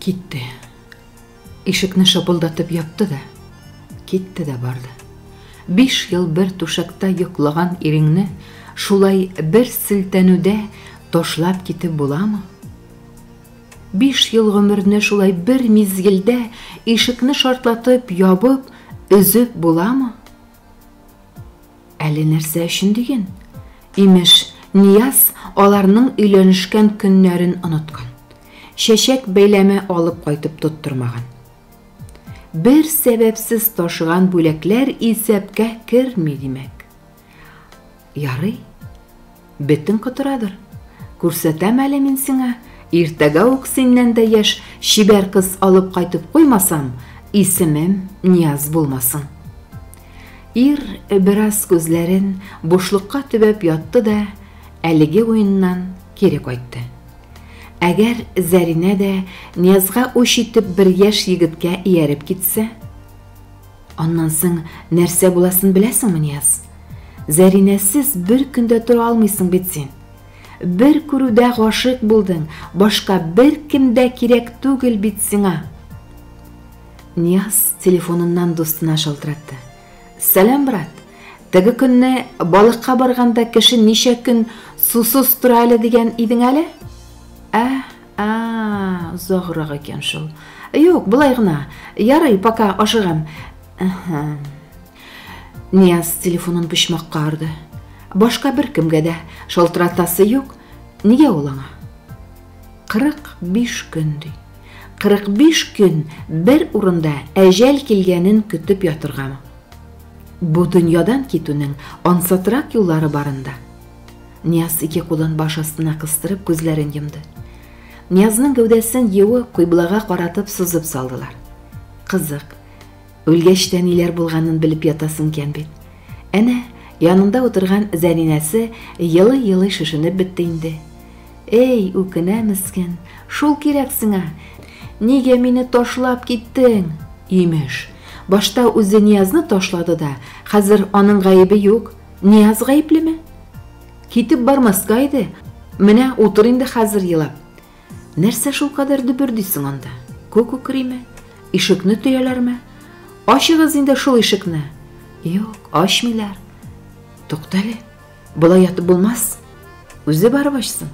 Китте. Ишекне шапылдатып япты да, китте дә барды. 5 ел бер түшәктә йоклаған иреңне шулай бер селтәнүдә ташлап китеп буламы? 5 ел гомерне шулай бер мизгелдә ишекне шартлатып ябып, өзеп буламы? Әле нәрсә өчен диген? Имеш, Нияз аларның өйләнешкән көннәрен оныткан. Шәшәк бәйләме алып кайтып тоттырмаган. Бер сәбәпсез ташыган бүләкләр исәпкә керми димәк. Ярый, бетең котырадыр. Күрсәтәм әле мин сиңа, иртәгә үк синнән дә яшь шибәр кыз алып кайтып куймасам, исемем Нияз булмасын. Ир бераз күзләрен бушлыкка төбәп ятты да, әлеге уеннан кире кайтты. Әгәр Зәринә дә Ниязга уш итеп бер яшь егеткә ияреп китсә, аннан соң нәрсә буласын беләсеңме, Нияз? Зәринәсез бер көндә тора алмыйсың бит син. Бер күрүдә гашык булдың, башка бер кемдә кирәк түгел бит сиңа. Нияз телефоныннан достына шалтыратты. Сәлам, брат. Теге көнне балыкка барганда кеше ничә көн сусыз тора әле дигән идең әле? Зағырак икән шул. Юк, булай гына. Ярый, пока ашыгам. Нияз телефонын почмакка арды. Башка бер кемгә дә шалтыратасы юк. Нигә ул аңа? 45 көн ди. 45 көн бер урында әҗәл килгәнен көтеп ятыргамы? Бу дөньядан китүнең ансатырак юллары барында. Нияз ике кулын баш астына кыстырып күзләрен йомды. Ниязның гәүдәсен юып кыйблага каратып сузып салдылар. Кызык, үлгәчтә ниләр булганын белеп ятасын икән бит. Әнә янында утырган Зәринәсе йылы-йылы шешенеп бетте инде. Эй, үкенә мескен, шул кирәк сиңа. Нигә мине ташлап киттең? Имеш, башта үзе Ниязны ташлады да, хәзер аның гаебе юк. Нияз гаеплеме? Китеп бармаска иде. Менә утыр инде хәзер елап. Нәрсә шул кадәр дөбер дисең анда? Күк үкриме? Ишекне төяләрме? Ачыгыз инде шул ишекне. Юк, ачмыйлар. Туктале, булай ятып булмас. Үзе барып ачсын.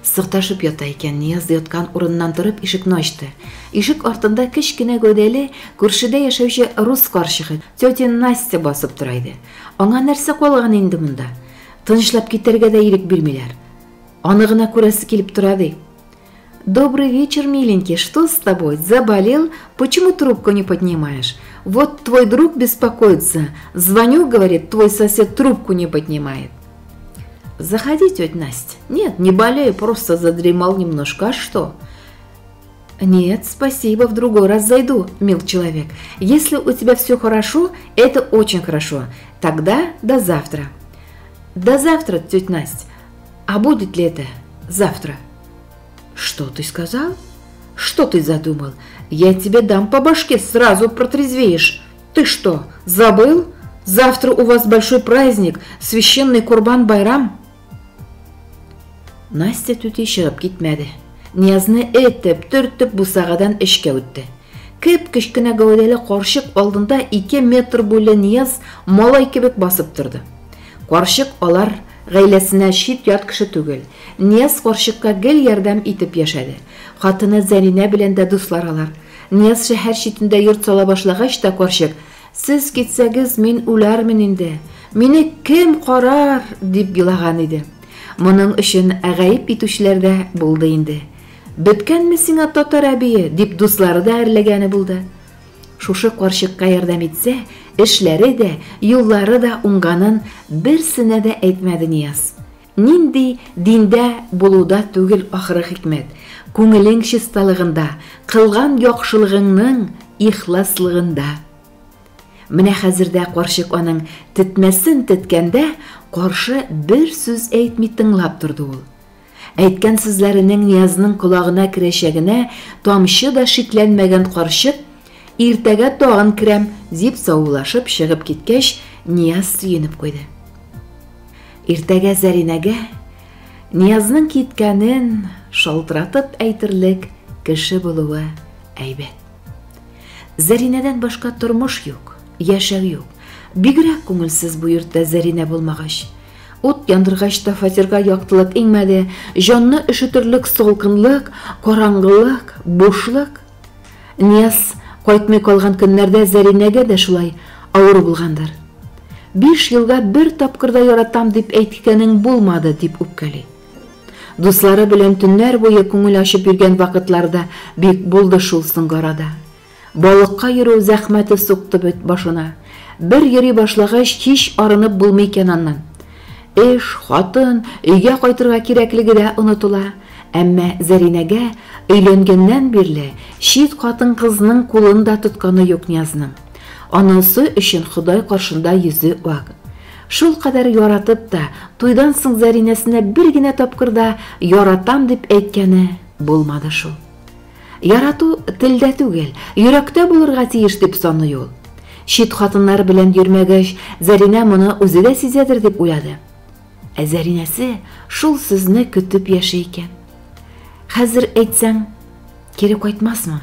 Сыкташып ята икән, Нияз яткан урыннан торып ишекне ачты. Ишек артында кечкенә гәүдәле, күршедә яшәүче рус карчыгы, тетя Настя басып тора иде. Аңа нәрсә калган инде монда? Тынычлап китәргә дә ирек бирмиләр. Аны гына күрәсе килеп тора ди. Добрый вечер, миленький, что с тобой? Заболел? Почему трубку не поднимаешь? Вот твой друг беспокоится. Звоню, говорит, твой сосед трубку не поднимает. Заходи, тетя Настя. Нет, не болею, просто задремал немножко. А что? Нет, спасибо, в другой раз зайду, мил человек. Если у тебя все хорошо, это очень хорошо. Тогда до завтра. До завтра, тетя Настя. А будет ли это завтра? Что ты сказал? Что ты задумал? Я тебе дам по башке, сразу протрезвеешь. Ты что, забыл? Завтра у вас большой праздник, священный Курбан-байрам. Настя түти чыгып китмәде. Ниязны этеп, төртеп бусагадан эшкә үтте. Кеп-кечкенә гәүдәле карчык алдында 2 метр буйлы Нияз малай кебек басып торды. Карчык алар гаиләсенә шит ят кеше түгел. Нияз карчыкка гел ярдәм итеп яшәде. Хатыны Зәринә белән дә дуслар алар. Нияз шәһәр читендә йорт сала башлагач та карчык: "Сез китсәгез, мин үләрмен инде. Мине кем карар?" дип елаган иде. Моның өчен гаип итүчеләр дә булды инде. "Беткәнме сиңа татар әбие?" дип дуслары да әрләгәне булды. Шушы карчыкка ярдәм итсә, эшләре дә, юллары да уңганын берсенә дә әйтмәде Нияз. Нинди диндә булуда түгел ахыры хикмәт, күңелең чисталыгында, кылган яхшылыгыңның ихласлыгында. Менә хәзердә карчык аның тетмәсен теткәндә, каршы бер сүз әйтми тыңлап торды ул. Әйткән сүзләренең Ниязның колагына керәчәгенә тамчы да шикләнмәгән карчык, иртәгә тагын керәм дип саулашып чыгып киткәч, Нияз сөенеп куйды. Иртәгә Зәринәгә Ниязның киткәнен шалтыратып әйтерлек кеше булуы әйбәт. Зәринәдән башка тормыш юк, яшәү юк. Бигрәк күңелсез бу йортта Зәринә булмагач. Ут яндыргач та фатирга яктылык иңмәде, җанны өшетерлек салкынлык, караңгылык, бушлык. Нияз кайтмый калган көннәрдә Зәринәгә дә шулай авыр булгандыр. 5 елга бер тапкырда яратам дип әйткәнең булмады дип үпкәли. Дуслары белән төннәр буе күңел ачып йөргән вакытларда бик булды шул соңгы арада. Балыкка йөрү зәхмәте сукты бит башына. Бер йөри башлагач һич арынып булмый икән аннан. Эш, хатын, өйгә кайтырга кирәклеге дә онытыла. Әмма Зәринәгә өйләнгәннән бирле чит хатын кызның кулын да тотканы юк Ниязның. Анысы өчен Ходай каршында йөзе вак. Шул кадәр яратып та, туйдан соң Зәринәсенә бер генә тапкырда яратам дип әйткәне булмады шул. Ярату телдә түгел, йөрәктә булырга тиеш дип саный ул. Чит хатыннар белән йөрмәгәч, Зәринә моны үзе дә сизәдер дип уйлады. Ә Зәринәсе шул сүзне көтеп яши икән. Хәзер әйтсәң, кире кайтмасмы?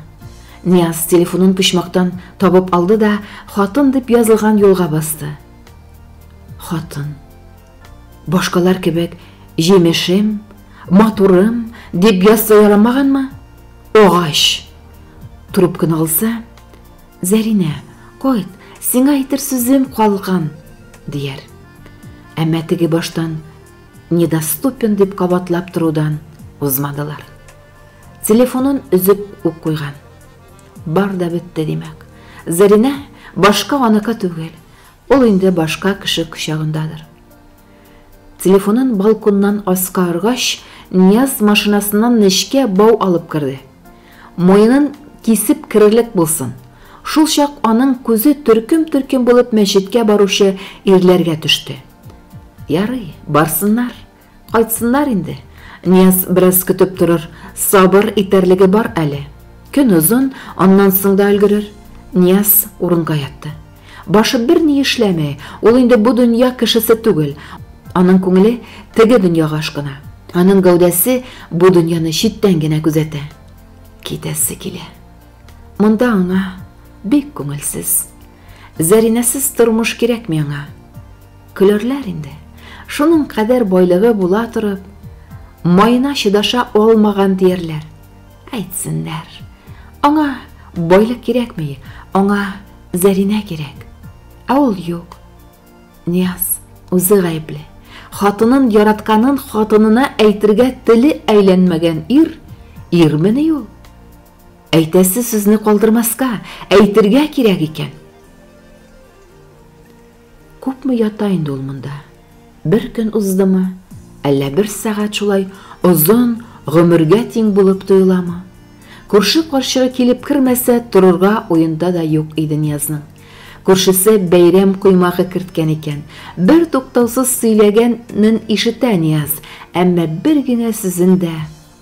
Нияз телефонын почмактан табып алды да, хатын дип язылган юлга басты. Хатын. Башкалар кебек җимешем, матурым дип язса ярамаганмы? Огач. Трубканы алса, Зәринә, кайт, сиңа әйтер сүзем калган, дияр. Әмма теге баштан недоступен дип кабатлап торудан узмадылар. Телефонын үзеп үк куйган. Бар да бетте димәк. Зәринә башка аныкы түгел. Ул инде башка кеше кочагындадыр. Телефонын балконнан аска аргач, Нияз машинасыннан нечкә бау алып керде. Муенын кисеп кирерлек булсын. Шул чак аның күзе төркем-төркем булып мәчеткә баручы ирләргә төште. Ярый, барсыннар, кайтсыннар инде. Нияз бераз көтеп торыр, сабыр итәрлеге бар әле. Көн узын, аннан соң да өлгерер. Нияз урынга ятты. Башы бер ни эшләмәй, ул инде бу дөнья кешесе түгел. Аның күңеле теге дөньяга ашкына. Аның гәүдәсе бу дөньяны читтән генә күзәтә. Китәсе килә. Монда аңа бик күңелсез. Зәринәсез тормыш кирәкми аңа. Көлерләр инде. Шуның кадәр байлыгы була торып, майына чыдаша алмаган диярләр. Әйтсеннәр. Аңа байлык кирәкми, аңа Зәринә кирәк. Ә ул юк. Нияз үзе гаепле. Хатынын яратканын хатынына әйтергә теле әйләнмәгән ирмени ул. Әйтәсе сүзне калдырмаска, әйтергә кирәк икән. Күпме ята инде ул монда? Бер көн уздымы, әллә бер сәгать шулай озын гомергә тиң булып тоеламы? Күрше каршыга килеп кермәсә, торырга уенда да юк иде Ниязның. Күршесе бәйрәм куймагы керткән икән. Бер туктаусыз сөйләгәнен ишетә Нияз, әмма бер генә сүзен дә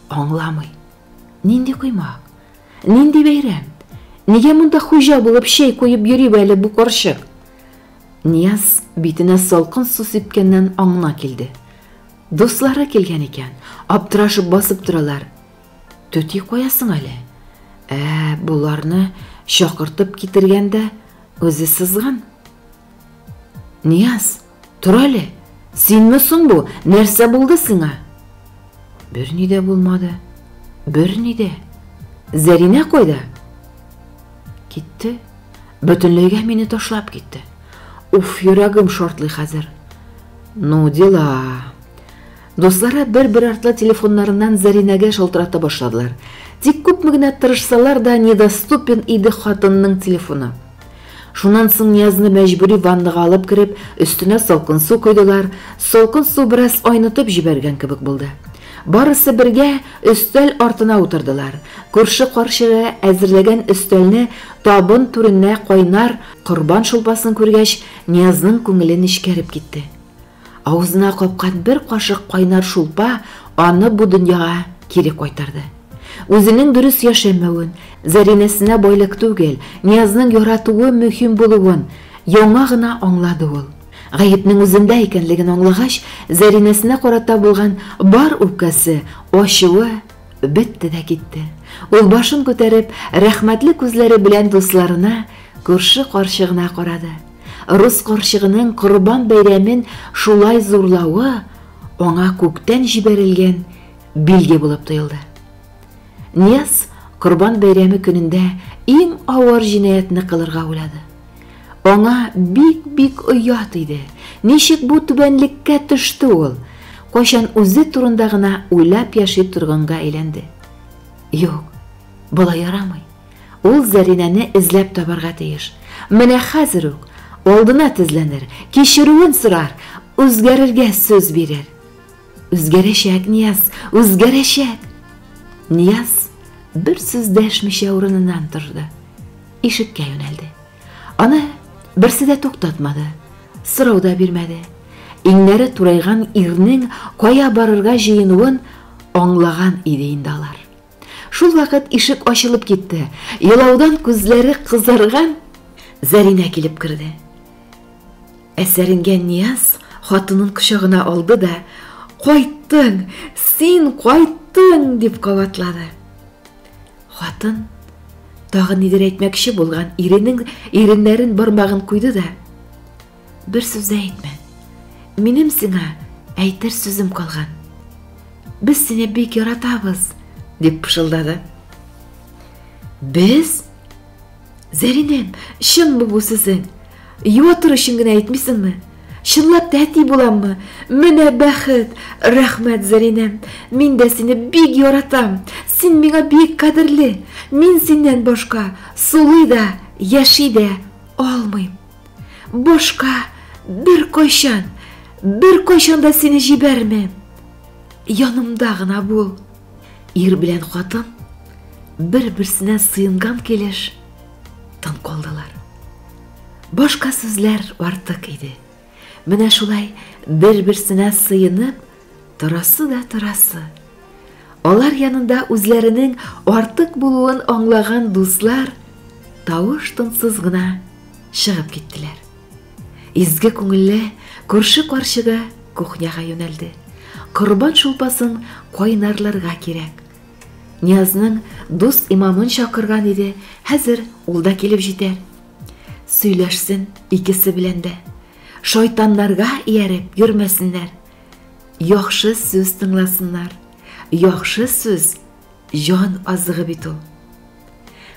аңламый. Нинди куймак? Нинди бәйрәм? Нигә монда хуҗа булып чәй куеп йөри әле бу карчык? Нияз битенә салкын су сипкәннән аңына килде. Дуслары килгән икән, аптырашып басып торалар. Төти куясың әле. Буларны чакыртып китергәндә үзе сызган. Нияз, тор әле. Синме соң бу? Нәрсә булды сиңа? Бер ни дә булмады. Бер ни дә. Зәринә кайда? Китте. Бөтенләйгә мине ташлап китте. Уф, йөрәгем шартлый хәзер. Ну дела. Дуслары бер-бер артлы телефоннарыннан Зәринәгә шалтырата башладылар. Тик күпме генә тырышсалар да недоступен иде хатынның телефоны. Шуннан соң Ниязны мәҗбүри ваннага алып кереп, өстенә салкын су койдылар. Салкын су бераз айнытып җибәргән кебек булды. Барысы бергә өстәл артына утырдылар. Күрше каршыга әзерләгән өстәлне табын түренә кайнар корбан шулпасын күргәч, Ниязның күңеле нечкәреп китте. Авызына капкан бер кашык кайнар шулпа аны бу дөньяга кире кайтарды. Үзенең дөрес яшәмәвен, Зәринәсенә байлык түгел, Ниязның яратуы мөһим булуын яңа гына аңлады ул. Гаепнең үзендә икәнлеген аңлагач, Зәринәсенә карата булган бар үпкәсе, ачуы бетте дә китте. Ул башын күтәреп, рәхмәтле күзләре белән дусларына, күрше карчыгына карады. Рус карчыгының Корбан бәйрәмен шулай зурлавы аңа күктән җибәрелгән билге булып тоелды. Нияз Корбан бәйрәме көнендә иң авыр җинаятны кылырга уйлады. Аңа бик оят иде. Ничек бу түбәнлеккә төште ул? Кайчан үзе турында гына уйлап яши торганга әйләнде. Юк, болай ярамый. Ул Зәринәне эзләп табарга тиеш. Менә хәзер үк алдына тезләнер, кичерүен сорар, үзгәрергә сүз бирер. Үзгәрәчәк, Нияз, үзгәрәчәк. Нияз бер сүз дәшмичә урыныннан торды. Ишеккә юнәлде. Аны берсе дә туктатмады, сорау да бирмәде. Иңнәре турайган ирнең кая барырга җыенуын аңлаган иде инде алар. Шул вакыт ишек ачылып китте. Елаудан күзләре кызарган Зәринә килеп керде. Әсәренгән Нияз хатынын кочагына алды да, «Кайттың, син кайттың!» дип кабатлады. Хатын тагы нидер әйтмәкче булган иреннәрен бармагын куйды да, «Бер сүз әйтмә. Минем сиңа әйтер сүзем калган. Без сине бик яратабыз», дип пышылдады. «Без? Зәринәм, чынмы бу сүзең? Юатыр өчен генә әйтмисеңме? Чынлап та әти буламмы? Менә бәхет, рәхмәт, Зәринәм. Мин дә сине бик яратам. Син миңа бик кадерле. Мин синнән башка сулый да, яши дә алмыйм. Башка бер кайчан да сине җибәрмәм. Янымда гына бул». Ир белән хатын бер-берсенә сыенган килеш тын калдылар. Башка сүзләр артык иде. Менә шулай бер-берсенә сыенып торасы да торасы. Алар янында үзләренең артык булуын аңлаган дуслар тавыш-тынсыз гына чыгып киттеләр. Изге күңелле күрше карчыгы кухняга юнәлде. Корбан шулпасын кайнарларга кирәк. Ниязның дус имамын чакырган иде, хәзер ул да килеп җитәр. Сөйләшсен икесе белән дә. Шайтаннарга ияреп йөрмәсеннәр. Яхшы сүз тыңласыннар. Яхшы сүз җан азыгы бит ул.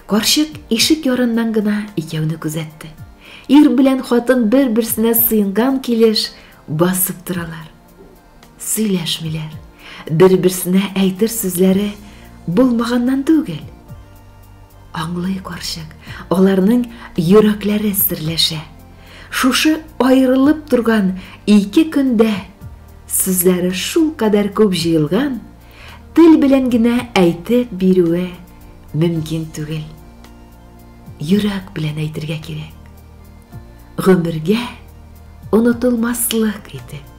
Карчык ишек ярыннан гына икәүне күзәтте. Ир белән хатын бер-берсенә сыенган килеш басып торалар. Сөйләшмиләр. Бер-берсенә әйтер сүзләре булмаганнан түгел. Аңлый карчык, аларның йөрәкләре серләшә. Шушы айрылып турган 2 көндә сүзләре шул кадәр күп җыелган, тел белән генә әйтеп бирүе мөмкин түгел. Йөрәк белән әйтергә кирәк. Гомергә онытылмаслык итеп.